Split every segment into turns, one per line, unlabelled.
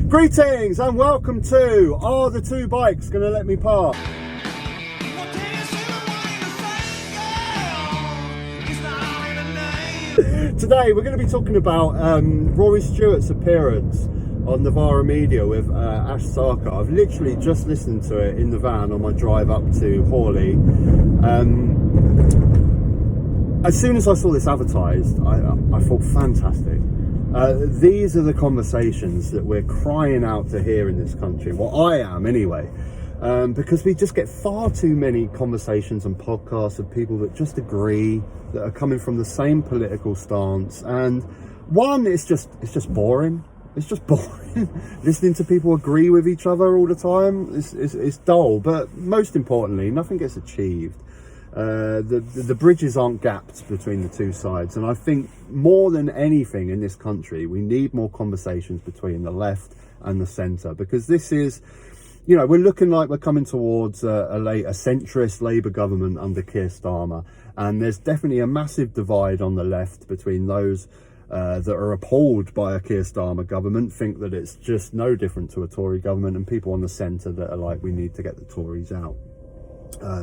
Greetings and welcome to Are the Two Bikes Gonna Let Me Park? Today we're going to be talking about Rory Stewart's appearance on Novara Media with Ash Sarkar. I've literally just listened to it in the van on my drive up to Hawley. As soon as I saw this advertised, I thought fantastic. These are the conversations that we're crying out to hear in this country. Well, I am anyway. Because we just get far too many conversations and podcasts of people that just agree, that are coming from the same political stance, and one, it's just boring. It's just boring. Listening to people agree with each other all the time, it's dull. But most importantly, nothing gets achieved. The bridges aren't gapped between the two sides, and I think more than anything in this country, we need more conversations between the left and the centre, because this is, you know, we're looking like we're coming towards a centrist Labour government under Keir Starmer, and there's definitely a massive divide on the left between those that are appalled by a Keir Starmer government, think that it's just no different to a Tory government, and people on the centre that are like, we need to get the Tories out.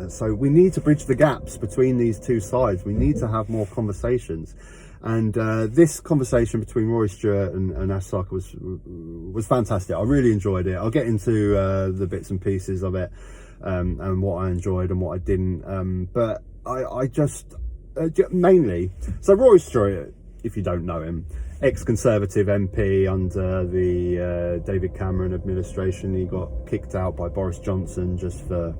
So we need to bridge the gaps between these two sides. We need to have more conversations. And this conversation between Rory Stewart and Ash Sarkar was fantastic. I really enjoyed it. I'll get into the bits and pieces of it and what I enjoyed and what I didn't. But I just mainly, so Rory Stewart, if you don't know him, ex-Conservative MP under the David Cameron administration. He got kicked out by Boris Johnson just for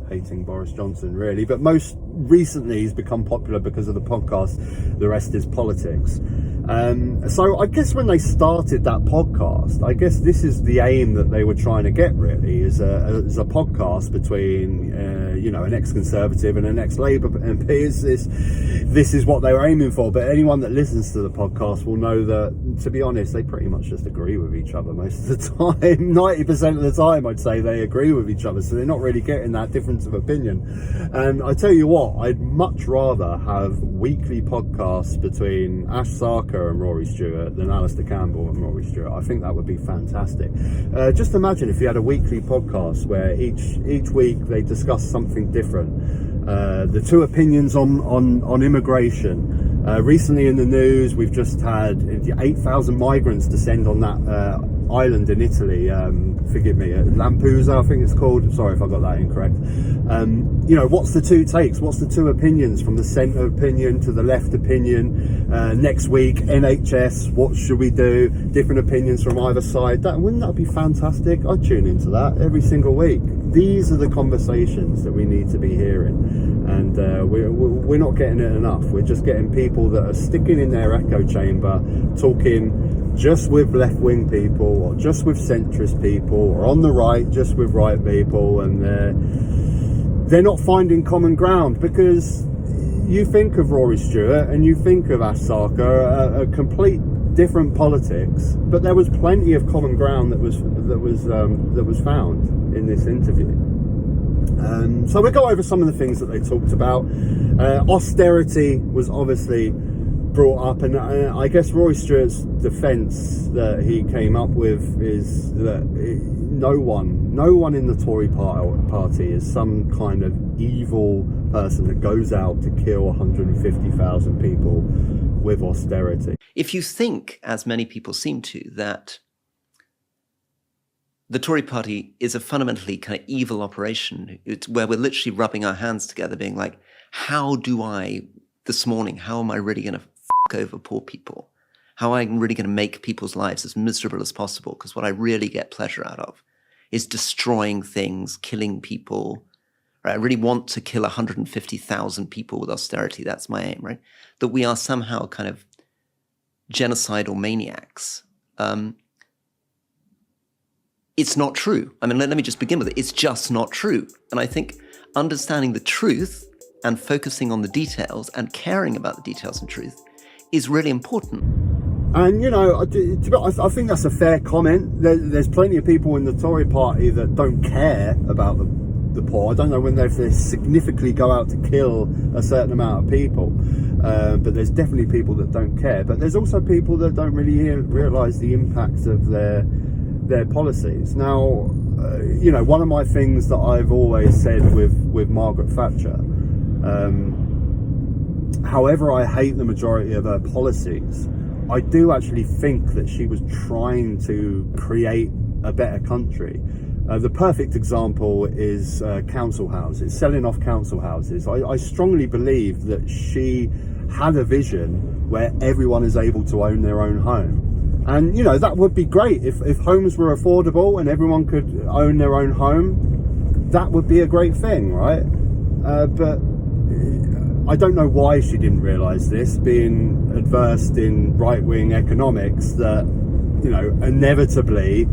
hating Boris Johnson, really, but most recently he's become popular because of the podcast The Rest Is Politics. So I guess when they started that podcast, I guess this is the aim that they were trying to get, really, is a podcast between you know, an ex-Conservative and an ex-Labour MP. This is what they were aiming for. But anyone that listens to the podcast will know that, to be honest, they pretty much just agree with each other most of the time. 90% of the time, I'd say they agree with each other, so they're not really getting that difference of opinion. And I tell you what, I'd much rather have weekly podcasts between Ash Sarkar and Rory Stewart than Alastair Campbell and Rory Stewart. I think that would be fantastic. Just imagine if you had a weekly podcast where each week they discuss something different. The two opinions on immigration. Recently in the news, we've just had 8,000 migrants descend on that island in Italy. Forgive me, Lampedusa, I think it's called. Sorry if I got that incorrect. You know, what's the two takes? What's the two opinions, from the centre opinion to the left opinion? Next week, NHS, what should we do? Different opinions from either side. Wouldn't that be fantastic? I'd tune into that every single week. These are the conversations that we need to be hearing, and we're not getting it enough. We're just getting people that are sticking in their echo chamber, talking just with left-wing people, or just with centrist people, or on the right, just with right people, and they're not finding common ground. Because you think of Rory Stewart and you think of Ash Sarkar, a complete different politics, but there was plenty of common ground that was found in this interview. So we'll go over some of the things that they talked about. Austerity was obviously brought up, and I guess Rory Stewart's defence that he came up with is that no one in the Tory Party is some kind of evil person that goes out to kill 150,000 people with austerity.
If you think, as many people seem to, that the Tory Party is a fundamentally kind of evil operation, where we're literally rubbing our hands together being like, how am I really going to over poor people? How am I really going to make people's lives as miserable as possible? Because what I really get pleasure out of is destroying things, killing people. Right? I really want to kill 150,000 people with austerity. That's my aim, right? That we are somehow kind of genocidal maniacs. It's not true. I mean, let me just begin with it. It's just not true. And I think understanding the truth and focusing on the details and caring about the details and truth is really important.
And, you know, I think that's a fair comment. There's plenty of people in the Tory Party that don't care about the poor. I don't know when they significantly go out to kill a certain amount of people, but there's definitely people that don't care. But there's also people that don't really realise the impact of their their policies. Now, one of my things that I've always said with Margaret Thatcher, however I hate the majority of her policies, I do actually think that she was trying to create a better country. The perfect example is council houses, selling off council houses. I strongly believe that she had a vision where everyone is able to own their own home. And, that would be great. If homes were affordable and everyone could own their own home, that would be a great thing, right? But I don't know why she didn't realise this, being adversed in right-wing economics, that, inevitably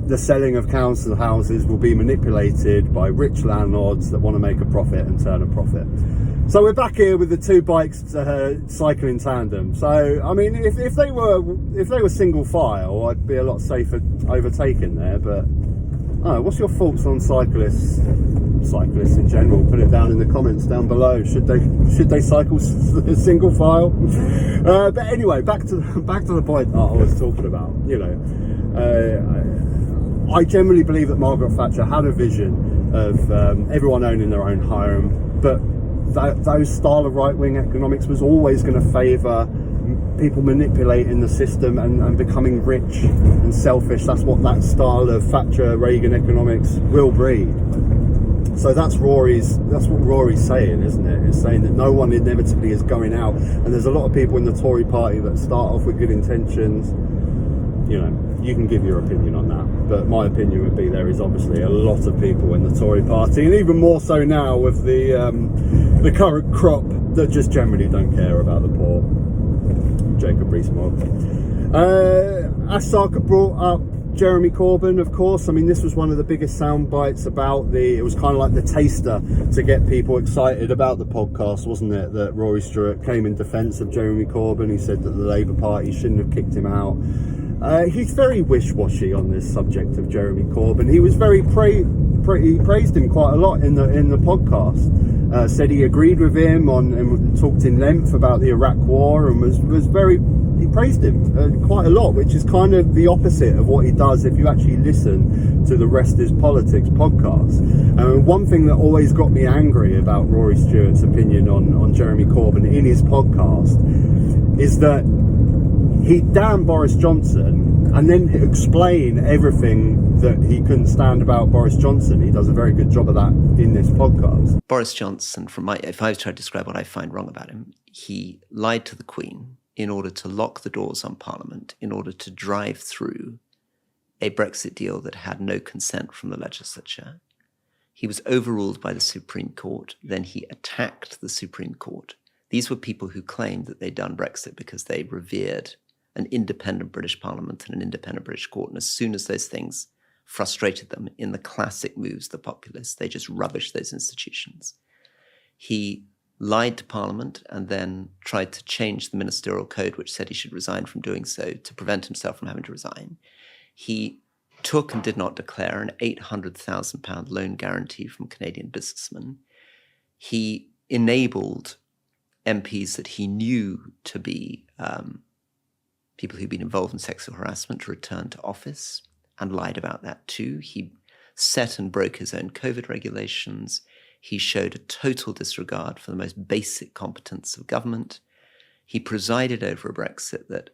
the selling of council houses will be manipulated by rich landlords that want to make a profit and turn a profit. So we're back here with the two bikes cycling in tandem. So I mean, if they were single file, I'd be a lot safer overtaking there. But what's your thoughts on cyclists in general? Put it down in the comments down below. Should they cycle single file? But anyway, back to the point that I was talking about. I generally believe that Margaret Thatcher had a vision of everyone owning their own home, but those style of right-wing economics was always going to favour people manipulating the system and becoming rich and selfish. That's what that style of Thatcher-Reagan economics will breed. So that's what Rory's saying, isn't it? It's saying that no one inevitably is going out, and there's a lot of people in the Tory Party that start off with good intentions. You can give your opinion on that, but my opinion would be there is obviously a lot of people in the Tory Party, and even more so now with the current crop, that just generally don't care about the poor. Jacob Rees-Mogg. Ash Sarkar brought up Jeremy Corbyn, of course. I mean, this was one of the biggest sound bites about it was kind of like the taster to get people excited about the podcast, wasn't it? That Rory Stewart came in defence of Jeremy Corbyn. He said that the Labour Party shouldn't have kicked him out. He's very wish-washy on this subject of Jeremy Corbyn. He was he praised him quite a lot in the podcast. Said he agreed with him and talked in length about the Iraq War, and he praised him quite a lot, which is kind of the opposite of what he does if you actually listen to the Rest Is Politics podcast. One thing that always got me angry about Rory Stewart's opinion on Jeremy Corbyn in his podcast is that he damned Boris Johnson and then explain everything that he couldn't stand about Boris Johnson. He does a very good job of that in this podcast.
Boris Johnson, if I was trying to describe what I find wrong about him, he lied to the Queen in order to lock the doors on Parliament, in order to drive through a Brexit deal that had no consent from the legislature. He was overruled by the Supreme Court. Then he attacked the Supreme Court. These were people who claimed that they'd done Brexit because they revered an independent British Parliament and an independent British court. And as soon as those things frustrated them in the classic moves of the populists, they just rubbished those institutions. He lied to Parliament and then tried to change the ministerial code, which said he should resign from doing so, to prevent himself from having to resign. He took and did not declare an £800,000 loan guarantee from Canadian businessmen. He enabled MPs that he knew to be people who'd been involved in sexual harassment to return to office, and lied about that too. He set and broke his own COVID regulations. He showed a total disregard for the most basic competence of government. He presided over a Brexit that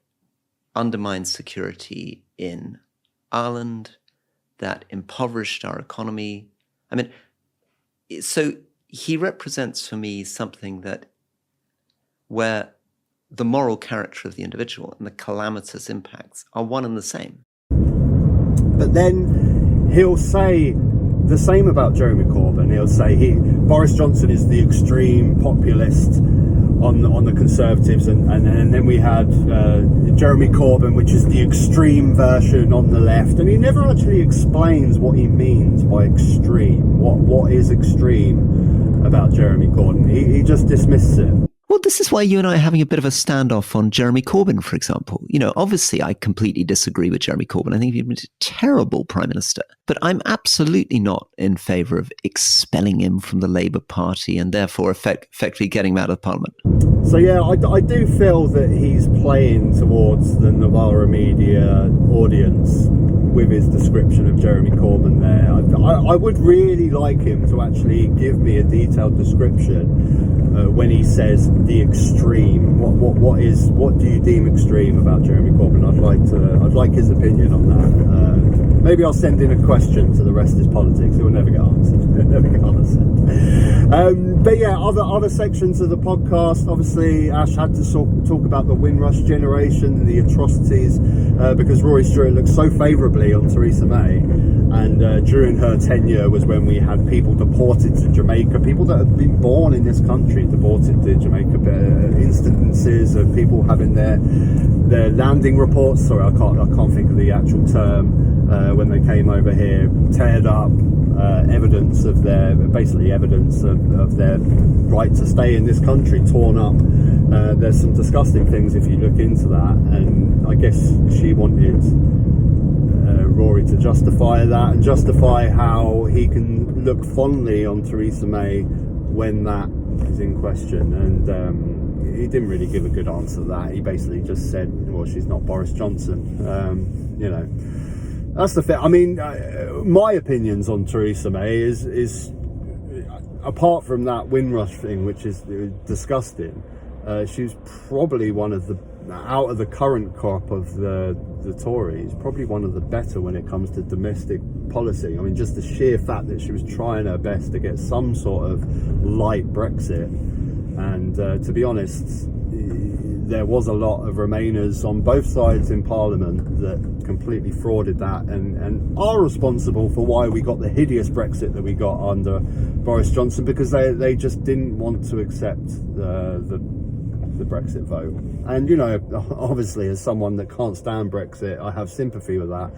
undermined security in Ireland, that impoverished our economy. I mean, so he represents for me something that where the moral character of the individual and the calamitous impacts are one and the same.
But then he'll say the same about Jeremy Corbyn. He'll say Boris Johnson is the extreme populist on the Conservatives, and then we had Jeremy Corbyn, which is the extreme version on the left. And he never actually explains what he means by extreme. What is extreme about Jeremy Corbyn? He just dismisses it.
Well, this is why you and I are having a bit of a standoff on Jeremy Corbyn, for example. Obviously I completely disagree with Jeremy Corbyn. I think he's been a terrible prime minister. But I'm absolutely not in favour of expelling him from the Labour Party and therefore effectively getting him out of Parliament.
So yeah, I do feel that he's playing towards the Novara Media audience with his description of Jeremy Corbyn there. I would really like him to actually give me a detailed description when he says the extreme. What do you deem extreme about Jeremy Corbyn? I'd like his opinion on that. Maybe I'll send in a question to the rest of his politics. It will never get answered. But yeah, other sections of the podcast. Obviously, Ash had to talk about the Windrush generation and the atrocities because Rory Stewart looked so favourably on Theresa May, and during her tenure was when we had people deported to Jamaica, people that had been born in this country deported to Jamaica, instances of people having their landing reports. Sorry, I can't think of the actual term. When they came over here, teared up, evidence of their right to stay in this country torn up. There's some disgusting things if you look into that, and I guess she wanted Rory to justify that and justify how he can look fondly on Theresa May when that is in question, and he didn't really give a good answer to that. He basically just said, well, she's not Boris Johnson. That's the thing. I mean, my opinions on Theresa May is apart from that Windrush thing, which is disgusting, she's probably one of the, out of the current crop of the Tories, probably one of the better when it comes to domestic policy. I mean, just the sheer fact that she was trying her best to get some sort of light Brexit, and to be honest, there was a lot of Remainers on both sides in Parliament that completely frauded that and are responsible for why we got the hideous Brexit that we got under Boris Johnson, because they just didn't want to accept the Brexit vote. And, you know, obviously as someone that can't stand Brexit, I have sympathy with that.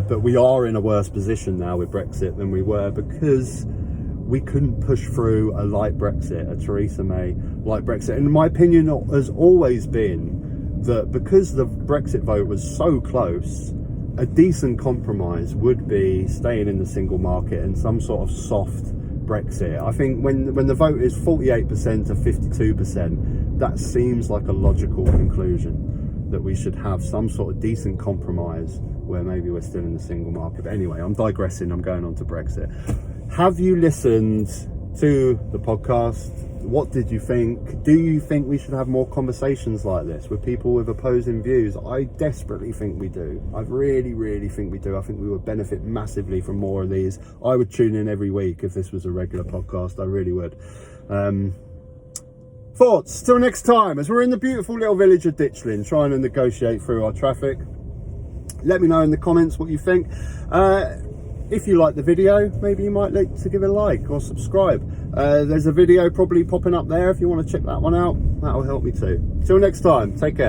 But we are in a worse position now with Brexit than we were, because we couldn't push through a light Brexit, a Theresa May light Brexit. And my opinion has always been that because the Brexit vote was so close, a decent compromise would be staying in the single market and some sort of soft Brexit. I think when the vote is 48% to 52%, that seems like a logical conclusion, that we should have some sort of decent compromise where maybe we're still in the single market. But anyway, I'm digressing. I'm going on to Brexit. Have you listened to the podcast? What did you think? Do you think we should have more conversations like this with people with opposing views? I desperately think we do. I really, really think we do. I think we would benefit massively from more of these. I would tune in every week if this was a regular podcast. I really would. Thoughts? Till next time, as we're in the beautiful little village of Ditchling trying to negotiate through our traffic. Let me know in the comments what you think. If you like the video, maybe you might like to give it a like or subscribe. There's a video probably popping up there if you want to check that one out. That'll help me too. Till next time, take care.